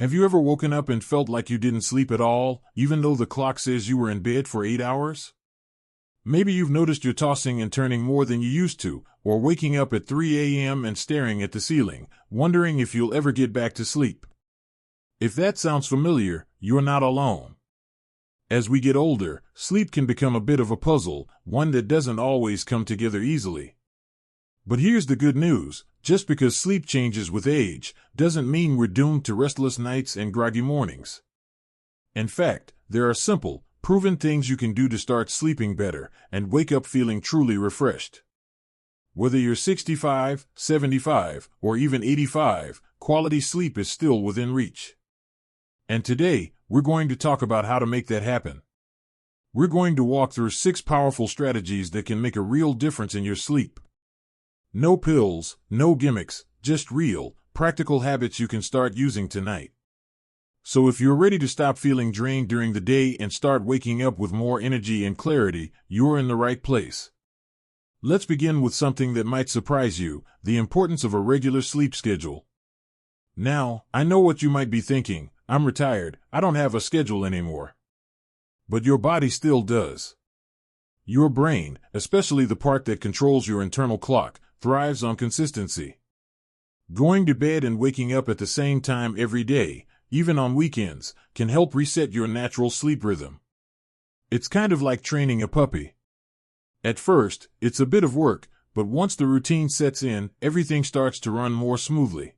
Have you ever woken up and felt like you didn't sleep at all, even though the clock says you were in bed for 8 hours? Maybe you've noticed you're tossing and turning more than you used to, or waking up at 3 a.m. and staring at the ceiling, wondering if you'll ever get back to sleep. If that sounds familiar, you're not alone. As we get older, sleep can become a bit of a puzzle, one that doesn't always come together easily. But here's the good news: just because sleep changes with age, doesn't mean we're doomed to restless nights and groggy mornings. In fact, there are simple, proven things you can do to start sleeping better and wake up feeling truly refreshed. Whether you're 65, 75, or even 85, quality sleep is still within reach. And today, we're going to talk about how to make that happen. We're going to walk through 6 powerful strategies that can make a real difference in your sleep. No pills, no gimmicks, just real, practical habits you can start using tonight. So if you're ready to stop feeling drained during the day and start waking up with more energy and clarity, you're in the right place. Let's begin with something that might surprise you: the importance of a regular sleep schedule. Now, I know what you might be thinking: I'm retired, I don't have a schedule anymore. But your body still does. Your brain, especially the part that controls your internal clock, thrives on consistency. Going to bed and waking up at the same time every day, even on weekends, can help reset your natural sleep rhythm. It's kind of like training a puppy. At first, it's a bit of work, but once the routine sets in, everything starts to run more smoothly.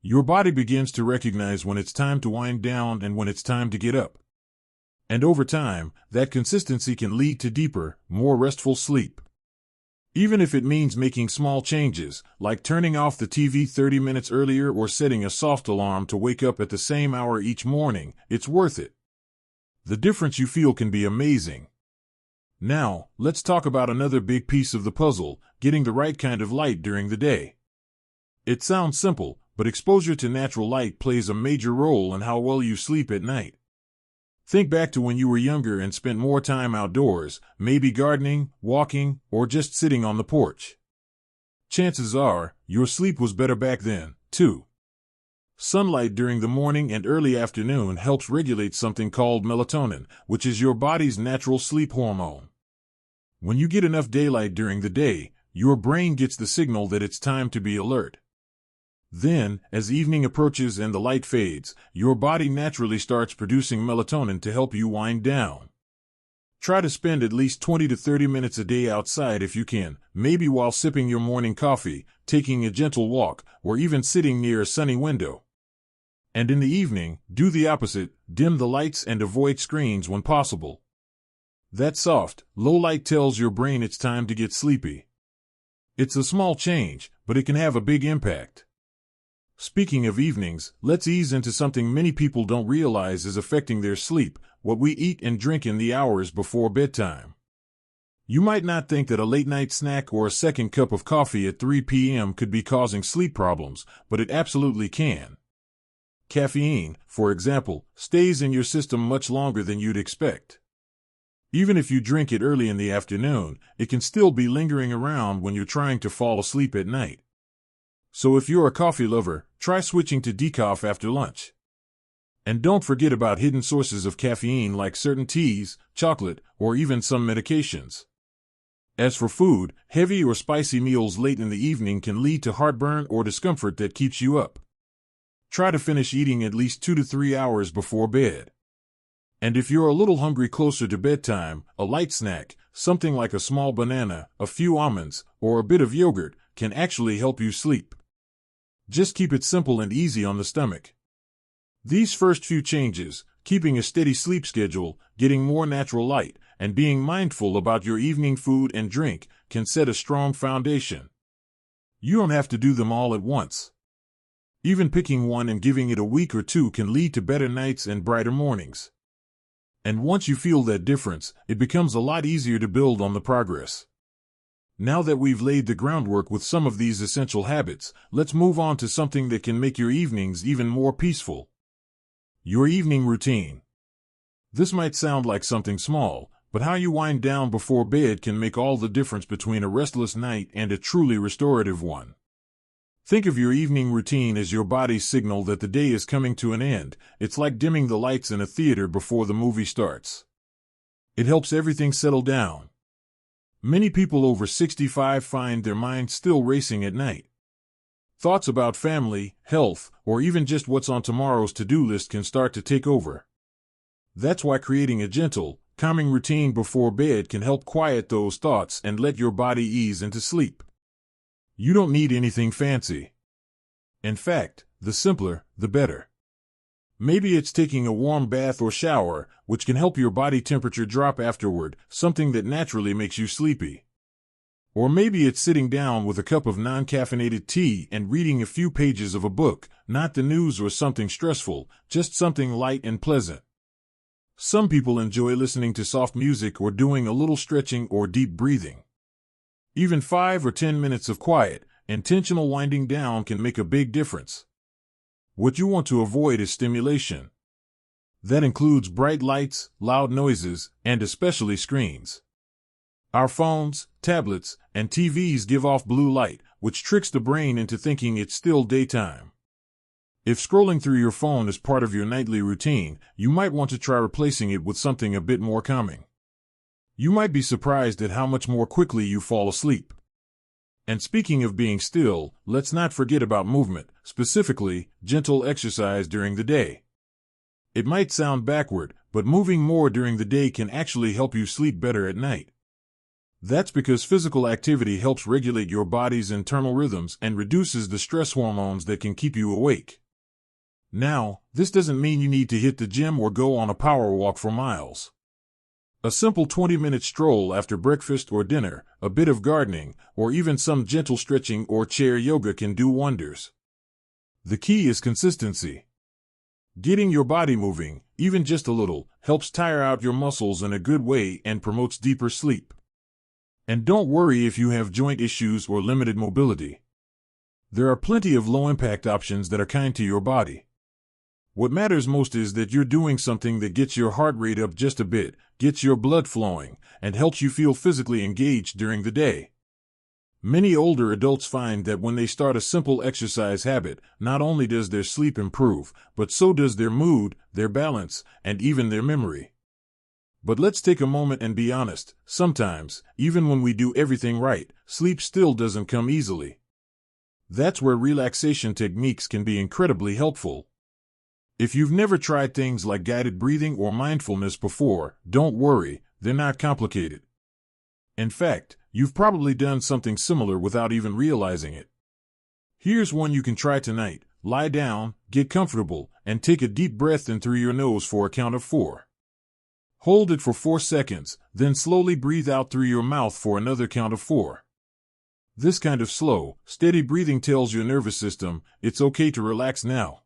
Your body begins to recognize when it's time to wind down and when it's time to get up. And over time, that consistency can lead to deeper, more restful sleep. Even if it means making small changes, like turning off the TV 30 minutes earlier or setting a soft alarm to wake up at the same hour each morning, it's worth it. The difference you feel can be amazing. Now, let's talk about another big piece of the puzzle: getting the right kind of light during the day. It sounds simple, but exposure to natural light plays a major role in how well you sleep at night. Think back to when you were younger and spent more time outdoors, maybe gardening, walking, or just sitting on the porch. Chances are, your sleep was better back then, too. Sunlight during the morning and early afternoon helps regulate something called melatonin, which is your body's natural sleep hormone. When you get enough daylight during the day, your brain gets the signal that it's time to be alert. Then, as evening approaches and the light fades, your body naturally starts producing melatonin to help you wind down. Try to spend at least 20 to 30 minutes a day outside if you can, maybe while sipping your morning coffee, taking a gentle walk, or even sitting near a sunny window. And in the evening, do the opposite: dim the lights and avoid screens when possible. That soft, low light tells your brain it's time to get sleepy. It's a small change, but it can have a big impact. Speaking of evenings, let's ease into something many people don't realize is affecting their sleep: what we eat and drink in the hours before bedtime. You might not think that a late-night snack or a second cup of coffee at 3 p.m. could be causing sleep problems, but it absolutely can. Caffeine, for example, stays in your system much longer than you'd expect. Even if you drink it early in the afternoon, it can still be lingering around when you're trying to fall asleep at night. So if you're a coffee lover, try switching to decaf after lunch. And don't forget about hidden sources of caffeine like certain teas, chocolate, or even some medications. As for food, heavy or spicy meals late in the evening can lead to heartburn or discomfort that keeps you up. Try to finish eating at least 2 to 3 hours before bed. And if you're a little hungry closer to bedtime, a light snack, something like a small banana, a few almonds, or a bit of yogurt, can actually help you sleep. Just keep it simple and easy on the stomach. These first few changes, keeping a steady sleep schedule, getting more natural light, and being mindful about your evening food and drink, can set a strong foundation. You don't have to do them all at once. Even picking one and giving it a week or two can lead to better nights and brighter mornings. And once you feel that difference, it becomes a lot easier to build on the progress. Now that we've laid the groundwork with some of these essential habits, let's move on to something that can make your evenings even more peaceful. Your evening routine. This might sound like something small, but how you wind down before bed can make all the difference between a restless night and a truly restorative one. Think of your evening routine as your body's signal that the day is coming to an end. It's like dimming the lights in a theater before the movie starts. It helps everything settle down. Many people over 65 find their minds still racing at night. Thoughts about family, health, or even just what's on tomorrow's to-do list can start to take over. That's why creating a gentle, calming routine before bed can help quiet those thoughts and let your body ease into sleep. You don't need anything fancy. In fact, the simpler, the better. Maybe it's taking a warm bath or shower, which can help your body temperature drop afterward, something that naturally makes you sleepy. Or maybe it's sitting down with a cup of non-caffeinated tea and reading a few pages of a book, not the news or something stressful, just something light and pleasant. Some people enjoy listening to soft music or doing a little stretching or deep breathing. Even 5 or 10 minutes of quiet, intentional winding down can make a big difference. What you want to avoid is stimulation. That includes bright lights, loud noises, and especially screens. Our phones, tablets, and TVs give off blue light, which tricks the brain into thinking it's still daytime. If scrolling through your phone is part of your nightly routine, you might want to try replacing it with something a bit more calming. You might be surprised at how much more quickly you fall asleep. And speaking of being still, let's not forget about movement, specifically, gentle exercise during the day. It might sound backward, but moving more during the day can actually help you sleep better at night. That's because physical activity helps regulate your body's internal rhythms and reduces the stress hormones that can keep you awake. Now, this doesn't mean you need to hit the gym or go on a power walk for miles. A simple 20-minute stroll after breakfast or dinner, a bit of gardening, or even some gentle stretching or chair yoga can do wonders. The key is consistency. Getting your body moving, even just a little, helps tire out your muscles in a good way and promotes deeper sleep. And don't worry if you have joint issues or limited mobility. There are plenty of low-impact options that are kind to your body. What matters most is that you're doing something that gets your heart rate up just a bit, gets your blood flowing, and helps you feel physically engaged during the day. Many older adults find that when they start a simple exercise habit, not only does their sleep improve, but so does their mood, their balance, and even their memory. But let's take a moment and be honest, sometimes, even when we do everything right, sleep still doesn't come easily. That's where relaxation techniques can be incredibly helpful. If you've never tried things like guided breathing or mindfulness before, don't worry, they're not complicated. In fact, you've probably done something similar without even realizing it. Here's one you can try tonight. Lie down, get comfortable, and take a deep breath in through your nose for a count of 4. Hold it for 4 seconds, then slowly breathe out through your mouth for another count of 4. This kind of slow, steady breathing tells your nervous system, it's okay to relax now.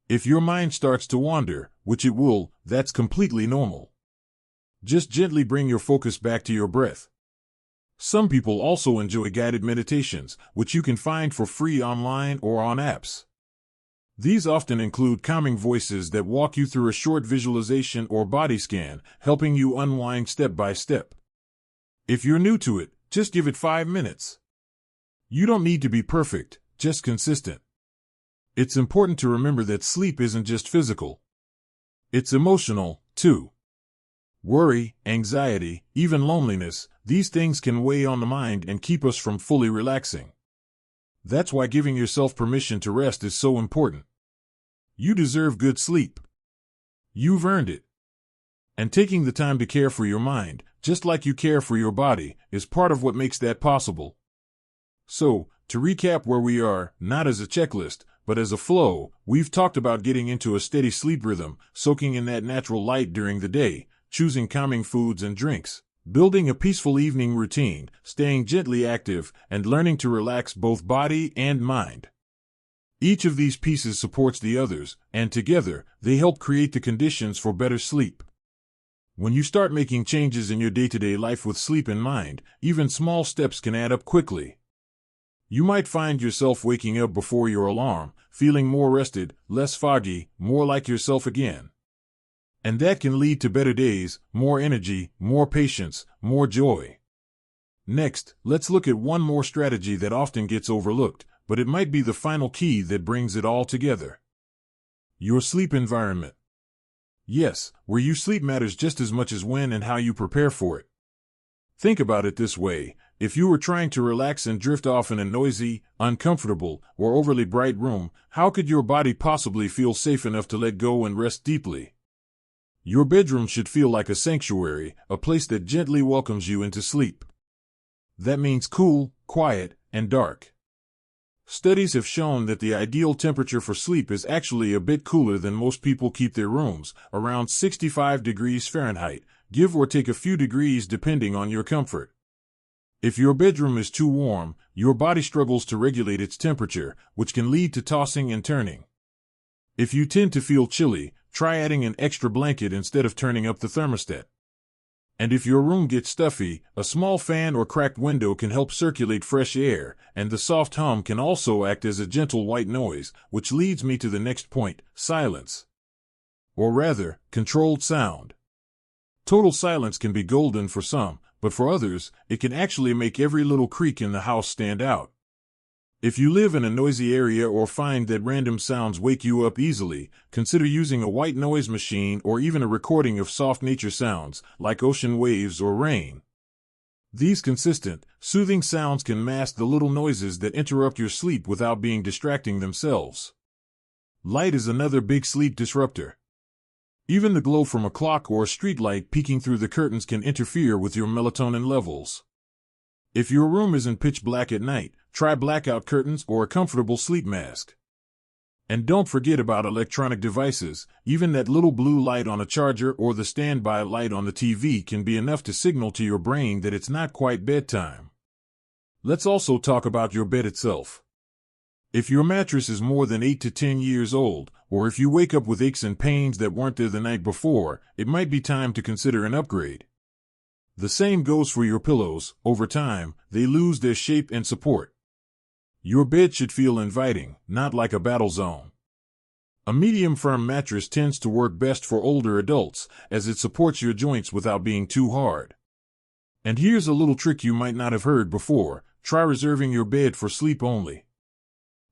If your mind starts to wander, which it will, that's completely normal. Just gently bring your focus back to your breath. Some people also enjoy guided meditations, which you can find for free online or on apps. These often include calming voices that walk you through a short visualization or body scan, helping you unwind step by step. If you're new to it, just give it 5 minutes. You don't need to be perfect, just consistent. It's important to remember that sleep isn't just physical. It's emotional, too. Worry, anxiety, even loneliness, these things can weigh on the mind and keep us from fully relaxing. That's why giving yourself permission to rest is so important. You deserve good sleep. You've earned it. And taking the time to care for your mind, just like you care for your body, is part of what makes that possible. So, to recap where we are, not as a checklist, but as a flow, we've talked about getting into a steady sleep rhythm, soaking in that natural light during the day, choosing calming foods and drinks, building a peaceful evening routine, staying gently active, and learning to relax both body and mind. Each of these pieces supports the others, and together, they help create the conditions for better sleep. When you start making changes in your day-to-day life with sleep in mind, even small steps can add up quickly. You might find yourself waking up before your alarm, feeling more rested, less foggy, more like yourself again. And that can lead to better days, more energy, more patience, more joy. Next, let's look at one more strategy that often gets overlooked: but it might be the final key that brings it all together. Your sleep environment. Yes, where you sleep matters just as much as when and how you prepare for it. Think about it this way. If you were trying to relax and drift off in a noisy, uncomfortable, or overly bright room, how could your body possibly feel safe enough to let go and rest deeply? Your bedroom should feel like a sanctuary, a place that gently welcomes you into sleep. That means cool, quiet, and dark. Studies have shown that the ideal temperature for sleep is actually a bit cooler than most people keep their rooms, around 65 degrees Fahrenheit, give or take a few degrees depending on your comfort. If your bedroom is too warm, your body struggles to regulate its temperature, which can lead to tossing and turning. If you tend to feel chilly, try adding an extra blanket instead of turning up the thermostat. And if your room gets stuffy, a small fan or cracked window can help circulate fresh air, and the soft hum can also act as a gentle white noise, which leads me to the next point: silence. Or rather, controlled sound. Total silence can be golden for some, but for others, it can actually make every little creak in the house stand out. If you live in a noisy area or find that random sounds wake you up easily, consider using a white noise machine or even a recording of soft nature sounds, like ocean waves or rain. These consistent, soothing sounds can mask the little noises that interrupt your sleep without being distracting themselves. Light is another big sleep disruptor. Even the glow from a clock or a street light peeking through the curtains can interfere with your melatonin levels. If your room isn't pitch black at night, try blackout curtains or a comfortable sleep mask. And don't forget about electronic devices. Even that little blue light on a charger or the standby light on the TV can be enough to signal to your brain that it's not quite bedtime. Let's also talk about your bed itself. If your mattress is more than 8 to 10 years old, or if you wake up with aches and pains that weren't there the night before, it might be time to consider an upgrade. The same goes for your pillows. Over time, they lose their shape and support. Your bed should feel inviting, not like a battle zone. A medium-firm mattress tends to work best for older adults, as it supports your joints without being too hard. And here's a little trick you might not have heard before: try reserving your bed for sleep only.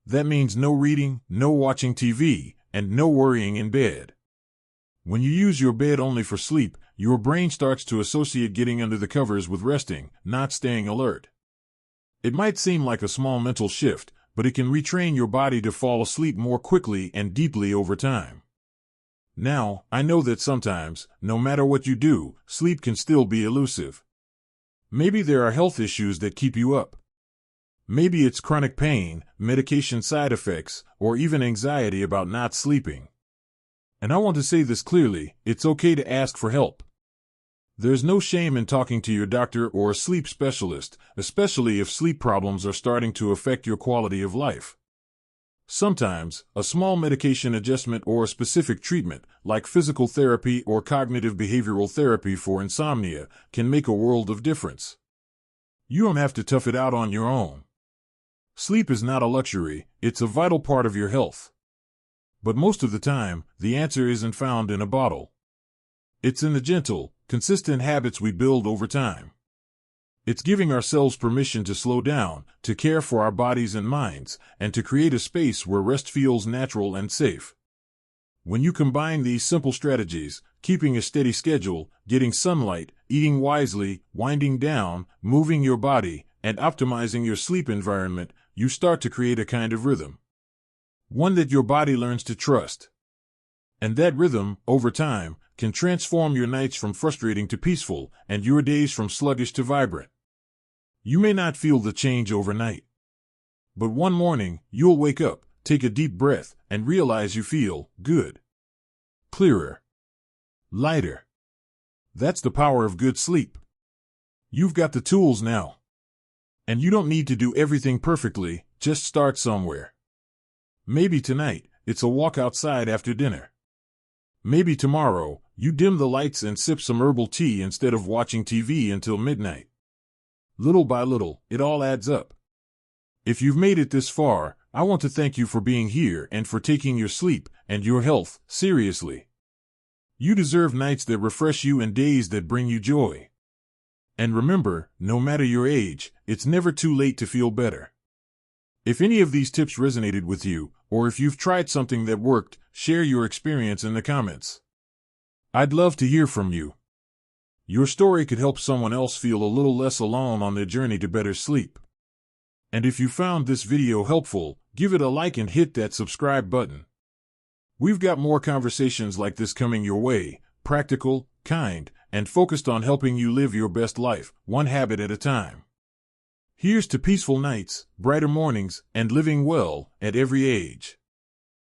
That means no reading, no watching TV, and no worrying in bed. When you use your bed only for sleep, your brain starts to associate getting under the covers with resting, not staying alert. It might seem like a small mental shift, but it can retrain your body to fall asleep more quickly and deeply over time. Now, I know that sometimes, no matter what you do, sleep can still be elusive. Maybe there are health issues that keep you up. Maybe it's chronic pain, medication side effects, or even anxiety about not sleeping. And I want to say this clearly: it's okay to ask for help. There's no shame in talking to your doctor or a sleep specialist, especially if sleep problems are starting to affect your quality of life. Sometimes, a small medication adjustment or a specific treatment, like physical therapy or cognitive behavioral therapy for insomnia, can make a world of difference. You don't have to tough it out on your own. Sleep is not a luxury, it's a vital part of your health. But most of the time, the answer isn't found in a bottle. It's in the gentle, consistent habits we build over time. It's giving ourselves permission to slow down, to care for our bodies and minds, and to create a space where rest feels natural and safe. When you combine these simple strategies, keeping a steady schedule, getting sunlight, eating wisely, winding down, moving your body, and optimizing your sleep environment, you start to create a kind of rhythm. One that your body learns to trust. And that rhythm, over time, can transform your nights from frustrating to peaceful, and your days from sluggish to vibrant. You may not feel the change overnight. But one morning, you'll wake up, take a deep breath, and realize you feel good. Clearer. Lighter. That's the power of good sleep. You've got the tools now. And you don't need to do everything perfectly, just start somewhere. Maybe tonight, it's a walk outside after dinner. Maybe tomorrow, you dim the lights and sip some herbal tea instead of watching TV until midnight. Little by little, it all adds up. If you've made it this far, I want to thank you for being here and for taking your sleep and your health seriously. You deserve nights that refresh you and days that bring you joy. And remember, no matter your age, it's never too late to feel better. If any of these tips resonated with you, or if you've tried something that worked, share your experience in the comments. I'd love to hear from you. Your story could help someone else feel a little less alone on their journey to better sleep. And if you found this video helpful, give it a like and hit that subscribe button. We've got more conversations like this coming your way, practical, kind, and focused on helping you live your best life, one habit at a time. Here's to peaceful nights, brighter mornings, and living well at every age.